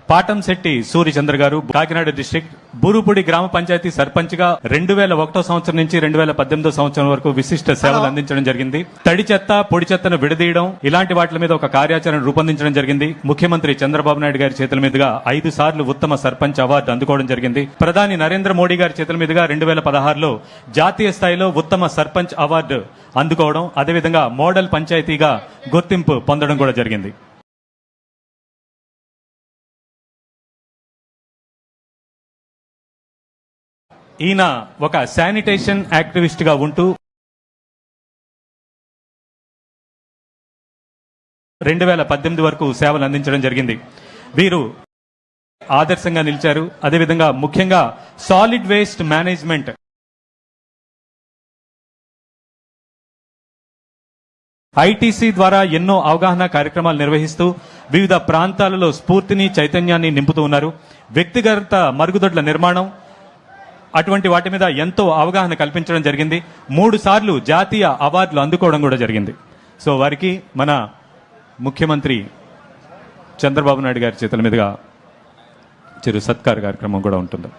పాటంశెట్టి సూర్యచంద్ర గారు కాకినాడ డిస్ట్రిక్ట్ బూరుపూడి గ్రామ పంచాయతీ సర్పంచ్ గా 2001 సంవత్సరం నుంచి 2018 సంవత్సరం వరకు విశిష్ట సేవలు అందించడం జరిగింది. తడి చెత్త పొడి చెత్తను విడదీయడం ఇలాంటి వాటి మీద ఒక కార్యాచరణ రూపొందించడం జరిగింది. ముఖ్యమంత్రి చంద్రబాబు నాయుడు గారి చేతుల మీదుగా 5 సార్లు ఉత్తమ సర్పంచ్ అవార్డు అందుకోవడం జరిగింది. ప్రధాని నరేంద్ర మోడీ గారి చేతుల మీదుగా 2016లో జాతీయ స్థాయిలో ఉత్తమ సర్పంచ్ అవార్డు అందుకోవడం, అదేవిధంగా మోడల్ పంచాయతీగా గుర్తింపు పొందడం కూడా జరిగింది. ఈయన ఒక శానిటేషన్ యాక్టివిస్ట్ గా ఉంటూ 2018 వరకు సేవలు అందించడం జరిగింది. వీరు ఆదర్శంగా నిలిచారు. అదేవిధంగా ముఖ్యంగా సాలిడ్ వేస్ట్ మేనేజ్మెంట్ ఐటీసీ ద్వారా ఎన్నో అవగాహన కార్యక్రమాలు నిర్వహిస్తూ వివిధ ప్రాంతాలలో స్ఫూర్తిని చైతన్యాన్ని నింపుతూ ఉన్నారు. వ్యక్తిగత మరుగుదొడ్ల నిర్మాణం అటువంటి వాటి మీద ఎంతో అవగాహన కల్పించడం జరిగింది. 3 సార్లు జాతీయ అవార్డులు అందుకోవడం కూడా జరిగింది. సో వారికి మన ముఖ్యమంత్రి చంద్రబాబు నాయుడు గారి చేతుల మీదుగా చిరు సత్కార కార్యక్రమం కూడా ఉంటుంది.